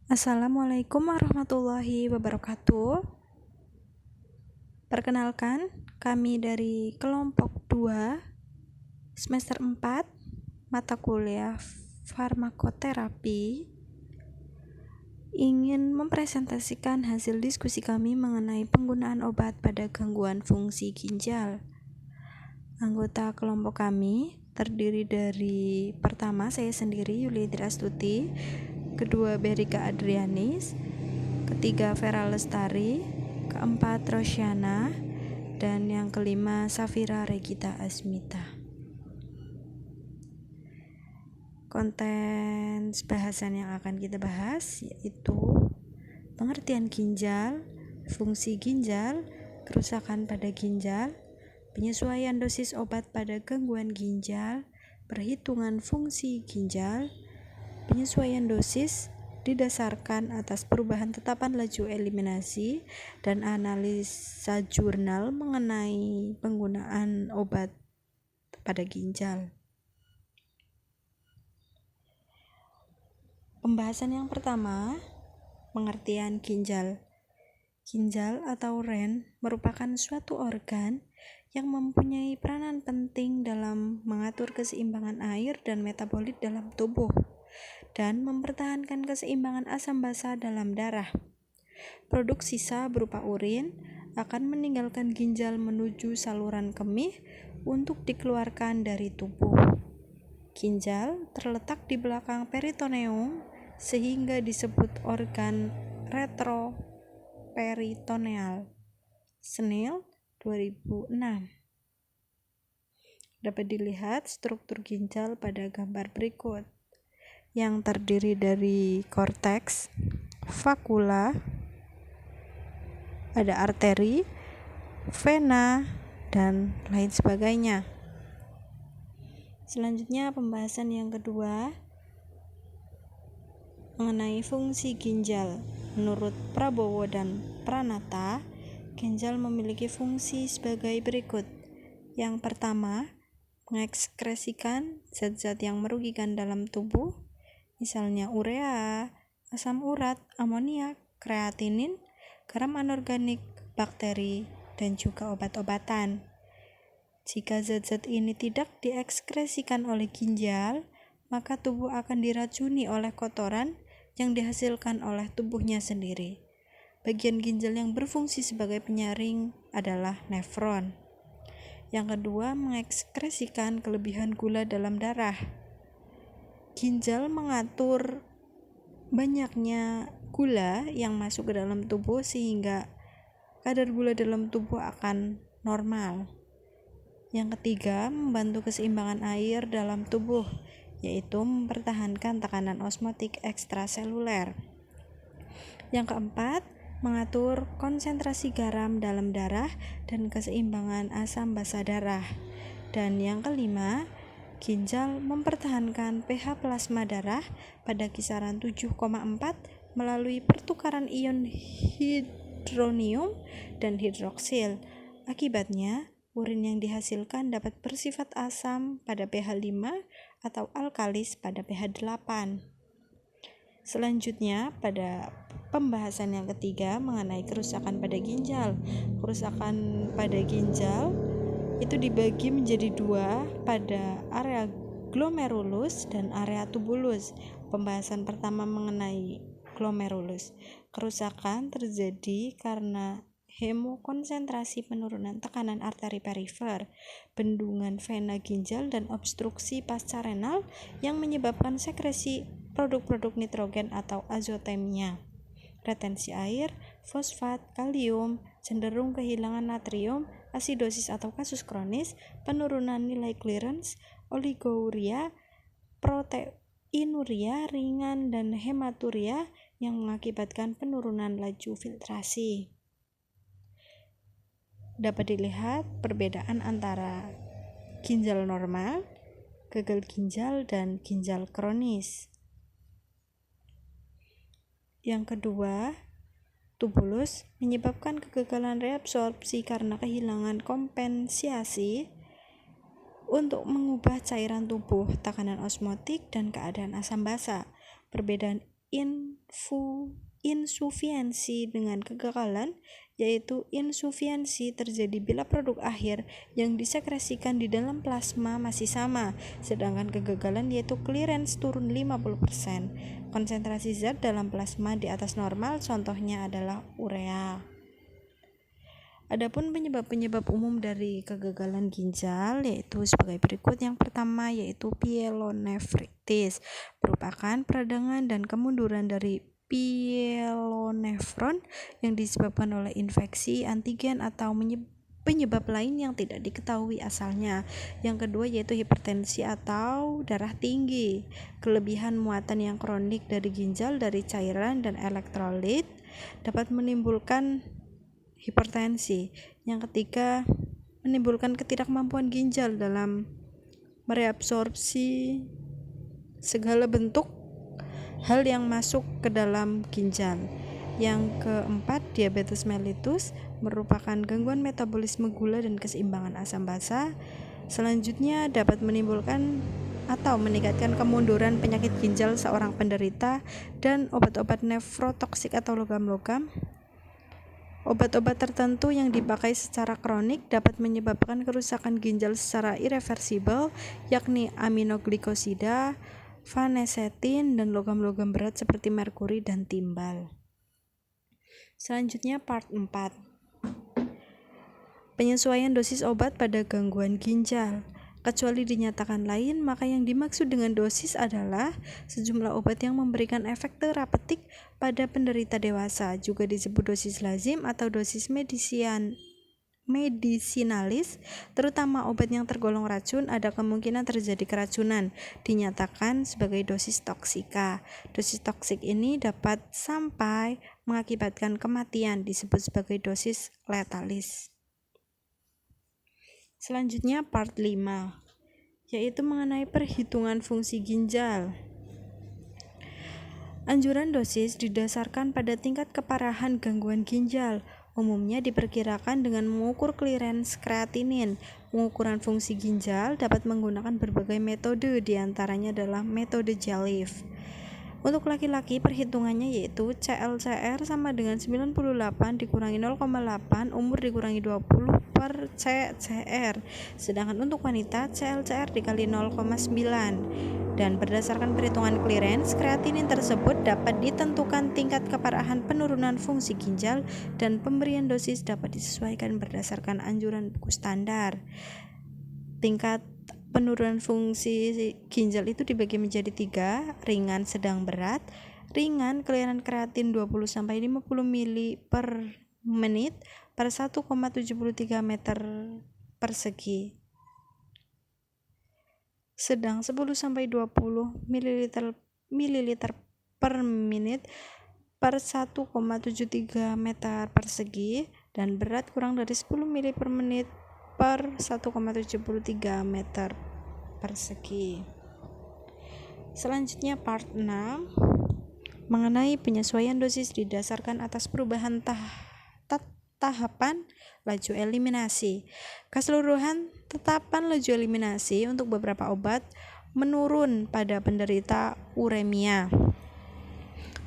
Assalamualaikum warahmatullahi wabarakatuh. Perkenalkan, kami dari kelompok 2 semester 4 mata kuliah farmakoterapi ingin mempresentasikan hasil diskusi kami mengenai penggunaan obat pada gangguan fungsi ginjal. Anggota kelompok kami terdiri dari pertama saya sendiri Yulidra Astuti, kedua Berika Adrianis, ketiga Vera Lestari, keempat Rosyana, dan yang kelima Safira Regita Asmita. Konten bahasan yang akan kita bahas yaitu pengertian ginjal, fungsi ginjal, kerusakan pada ginjal, penyesuaian dosis obat pada gangguan ginjal, perhitungan fungsi ginjal, penyesuaian dosis didasarkan atas perubahan tetapan laju eliminasi, dan analisa jurnal mengenai penggunaan obat pada ginjal. Pembahasan yang pertama, pengertian ginjal. Ginjal atau ren merupakan suatu organ yang mempunyai peranan penting dalam mengatur keseimbangan air dan metabolit dalam tubuh dan mempertahankan keseimbangan asam basa dalam darah. Produk sisa berupa urin akan meninggalkan ginjal menuju saluran kemih untuk dikeluarkan dari tubuh. Ginjal terletak di belakang peritoneum sehingga disebut organ retroperitoneal. Snell 2006. Dapat dilihat struktur ginjal pada gambar berikut, yang terdiri dari korteks, vakula, ada arteri, vena, dan lain sebagainya. Selanjutnya pembahasan yang kedua mengenai fungsi ginjal. Menurut Prabowo dan Pranata, ginjal memiliki fungsi sebagai berikut. Yang pertama, mengekskresikan zat-zat yang merugikan dalam tubuh, misalnya urea, asam urat, amoniak, kreatinin, garam anorganik, bakteri, dan juga obat-obatan. Jika zat-zat ini tidak diekskresikan oleh ginjal, maka tubuh akan diracuni oleh kotoran yang dihasilkan oleh tubuhnya sendiri. Bagian ginjal yang berfungsi sebagai penyaring adalah nefron. Yang kedua, mengekskresikan kelebihan gula dalam darah. Ginjal mengatur banyaknya gula yang masuk ke dalam tubuh sehingga kadar gula dalam tubuh akan normal. Yang ketiga, membantu keseimbangan air dalam tubuh, yaitu mempertahankan tekanan osmotik ekstraseluler. Yang keempat, mengatur konsentrasi garam dalam darah dan keseimbangan asam basa darah. Dan yang kelima, ginjal mempertahankan pH plasma darah pada kisaran 7,4 melalui pertukaran ion hidronium dan hidroksil. Akibatnya, urin yang dihasilkan dapat bersifat asam pada pH 5 atau alkalis pada pH 8. Selanjutnya, pada pembahasan yang ketiga mengenai kerusakan pada ginjal. Kerusakan pada ginjal itu dibagi menjadi dua, pada area glomerulus dan area tubulus. Pembahasan pertama mengenai glomerulus. Kerusakan terjadi karena hemokonsentrasi, penurunan tekanan arteri perifer, bendungan vena ginjal, dan obstruksi pasca renal yang menyebabkan sekresi produk-produk nitrogen atau azotemia. Retensi air, fosfat, kalium, cenderung kehilangan natrium, asidosis atau kasus kronis, penurunan nilai clearance, oligouria, proteinuria ringan, dan hematuria yang mengakibatkan penurunan laju filtrasi. Dapat dilihat perbedaan antara ginjal normal, gagal ginjal, dan ginjal kronis. Yang kedua, tubulus menyebabkan kegagalan reabsorpsi karena kehilangan kompensasi untuk mengubah cairan tubuh, tekanan osmotik, dan keadaan asam basa. Perbedaan insufiensi dengan kegagalan, yaitu insufiensi terjadi bila produk akhir yang disekresikan di dalam plasma masih sama, sedangkan kegagalan yaitu clearance turun 50%. Konsentrasi zat dalam plasma di atas normal, contohnya adalah urea. Adapun penyebab-penyebab umum dari kegagalan ginjal yaitu sebagai berikut. Yang pertama yaitu pyelonefritis, merupakan peradangan dan kemunduran dari pyelonefron yang disebabkan oleh infeksi, antigen atau penyebab lain yang tidak diketahui asalnya. Yang kedua yaitu hipertensi atau darah tinggi, kelebihan muatan yang kronik dari ginjal dari cairan dan elektrolit dapat menimbulkan hipertensi. Yang ketiga, menimbulkan ketidakmampuan ginjal dalam mereabsorpsi segala bentuk hal yang masuk ke dalam ginjal. Yang keempat, diabetes mellitus, merupakan gangguan metabolisme gula dan keseimbangan asam basa. Selanjutnya dapat menimbulkan atau meningkatkan kemunduran penyakit ginjal seorang penderita. Dan obat-obat nefrotoksik atau logam-logam, obat-obat tertentu yang dipakai secara kronik dapat menyebabkan kerusakan ginjal secara irreversibel, yakni aminoglikosida, vanesetin, dan logam-logam berat seperti merkuri dan timbal. Selanjutnya part 4. Penyesuaian dosis obat pada gangguan ginjal. Kecuali dinyatakan lain, maka yang dimaksud dengan dosis adalah sejumlah obat yang memberikan efek terapeutik pada penderita dewasa, juga disebut dosis lazim atau dosis medisinalis. Terutama obat yang tergolong racun, ada kemungkinan terjadi keracunan, dinyatakan sebagai dosis toksika. Dosis toksik ini dapat sampai mengakibatkan kematian, disebut sebagai dosis letalis. Selanjutnya part 5, yaitu mengenai perhitungan fungsi ginjal. Anjuran dosis didasarkan pada tingkat keparahan gangguan ginjal. Umumnya diperkirakan dengan mengukur clearance kreatinin. Pengukuran fungsi ginjal dapat menggunakan berbagai metode, diantaranya adalah metode Jalif. Untuk laki-laki perhitungannya yaitu CLCR sama dengan 98 dikurangi 0,8 umur dikurangi 20 per CCR. Sedangkan untuk wanita CLCR dikali 0,9. Dan berdasarkan perhitungan clearance, kreatinin tersebut dapat ditentukan tingkat keparahan penurunan fungsi ginjal dan pemberian dosis dapat disesuaikan berdasarkan anjuran buku standar. Tingkat penurunan fungsi ginjal itu dibagi menjadi 3, ringan, sedang, berat. Ringan, clearance kreatin 20-50 mili per menit per 1,73 meter persegi. Sedang 10-20 mililiter per menit per 1,73 meter persegi, dan berat kurang dari 10 mili per menit per 1,73 meter persegi. Selanjutnya part 6 mengenai penyesuaian dosis didasarkan atas perubahan tahapan laju eliminasi. Keseluruhan tetapan laju eliminasi untuk beberapa obat menurun pada penderita uremia.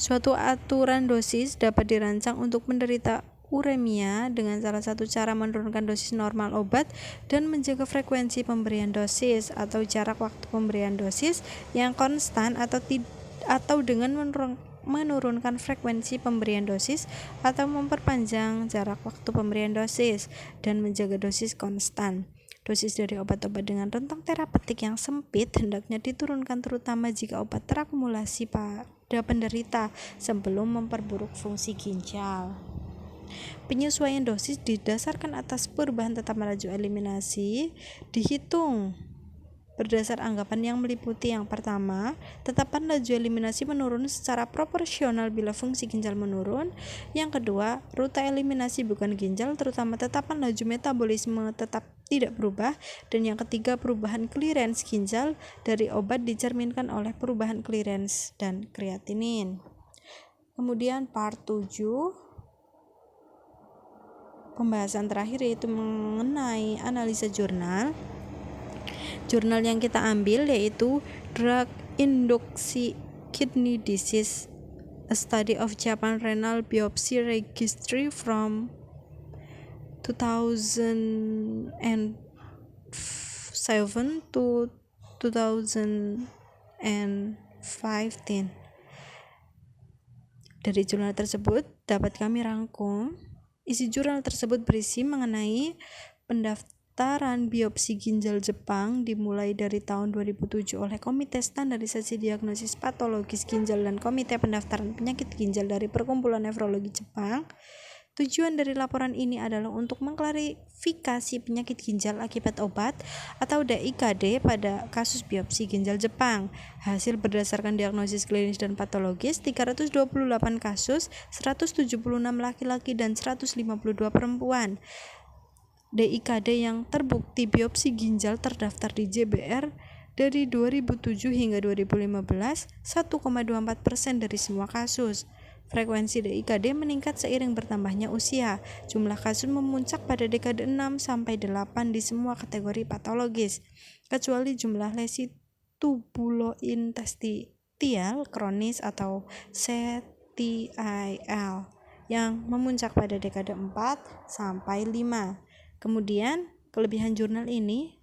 Suatu aturan dosis dapat dirancang untuk penderita uremia dengan salah satu cara menurunkan dosis normal obat dan menjaga frekuensi pemberian dosis atau jarak waktu pemberian dosis yang konstan, atau dengan menurunkan frekuensi pemberian dosis atau memperpanjang jarak waktu pemberian dosis dan menjaga dosis konstan. Dosis dari obat-obat dengan rentang terapeutik yang sempit hendaknya diturunkan terutama jika obat terakumulasi pada penderita sebelum memperburuk fungsi ginjal. Penyesuaian dosis didasarkan atas perubahan tetapan laju eliminasi dihitung berdasar anggapan yang meliputi: yang pertama, tetapan laju eliminasi menurun secara proporsional bila fungsi ginjal menurun. Yang kedua, rute eliminasi bukan ginjal, terutama tetapan laju metabolisme tetap tidak berubah. Dan yang ketiga, perubahan clearance ginjal dari obat dicerminkan oleh perubahan clearance dan kreatinin. Kemudian part 7, pembahasan terakhir yaitu mengenai analisa jurnal. Jurnal yang kita ambil yaitu Drug Induced Kidney Disease A study of Japan renal biopsy registry from 2007 to 2015. Dari jurnal tersebut dapat kami rangkum, isi jurnal tersebut berisi mengenai pendaftaran biopsi ginjal Jepang dimulai dari tahun 2007 oleh Komite Standarisasi Diagnosis Patologis Ginjal dan Komite Pendaftaran Penyakit Ginjal dari Perkumpulan Nefrologi Jepang. Tujuan dari laporan ini adalah untuk mengklarifikasi penyakit ginjal akibat obat atau DIKD pada kasus biopsi ginjal Jepang. Hasil berdasarkan diagnosis klinis dan patologis 328 kasus, 176 laki-laki dan 152 perempuan. DIKD yang terbukti biopsi ginjal terdaftar di JBR dari 2007 hingga 2015, 1,24% dari semua kasus. Frekuensi DIKD meningkat seiring bertambahnya usia. Jumlah kasus memuncak pada dekade 6 sampai 8 di semua kategori patologis, kecuali jumlah lesi tubulointestinal kronis atau CTIL yang memuncak pada dekade 4 sampai 5. Kemudian, kelebihan jurnal ini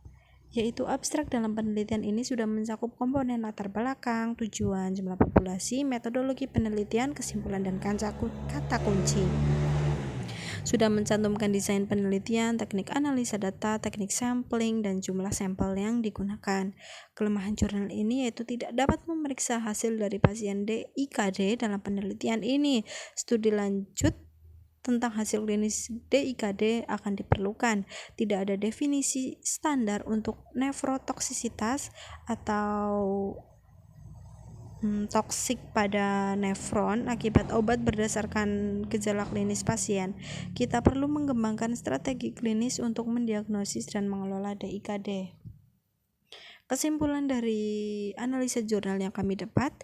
yaitu abstrak dalam penelitian ini sudah mencakup komponen latar belakang, tujuan, jumlah populasi, metodologi penelitian, kesimpulan, dan kata kunci. Sudah mencantumkan desain penelitian, teknik analisa data, teknik sampling, dan jumlah sampel yang digunakan. Kelemahan jurnal ini yaitu tidak dapat memeriksa hasil dari pasien DIKD dalam penelitian ini. Studi lanjut tentang hasil klinis DIKD akan diperlukan. Tidak ada definisi standar untuk nefrotoksisitas atau toksik pada nefron akibat obat berdasarkan gejala klinis pasien. Kita perlu mengembangkan strategi klinis untuk mendiagnosis dan mengelola DIKD. Kesimpulan dari analisa jurnal yang kami dapat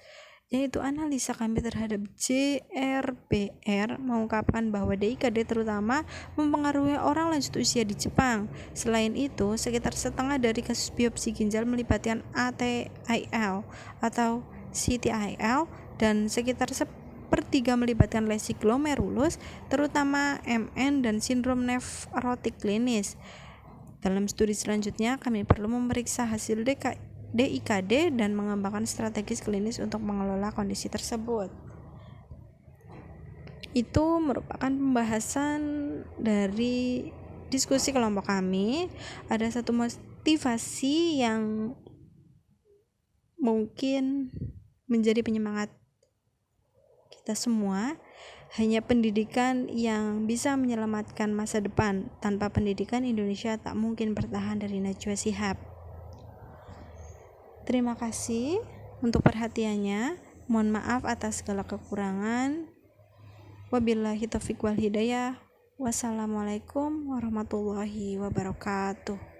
yaitu analisa kami terhadap JRBR mengungkapkan bahwa DIKD terutama mempengaruhi orang lanjut usia di Jepang. Selain itu, sekitar setengah dari kasus biopsi ginjal melibatkan ATIL atau CTIL dan sekitar sepertiga melibatkan lesi glomerulus, terutama MN dan sindrom nefrotik klinis. Dalam studi selanjutnya, kami perlu memeriksa hasil DIKD dan mengembangkan strategi klinis untuk mengelola kondisi tersebut. Itu merupakan pembahasan dari diskusi kelompok kami. Ada satu motivasi yang mungkin menjadi penyemangat kita semua. Hanya pendidikan yang bisa menyelamatkan masa depan. Tanpa pendidikan, Indonesia tak mungkin bertahan, dari Najwa Shihab. Terima kasih untuk perhatiannya. Mohon maaf atas segala kekurangan. Wabillahi taufiq wal hidayah. Wassalamualaikum warahmatullahi wabarakatuh.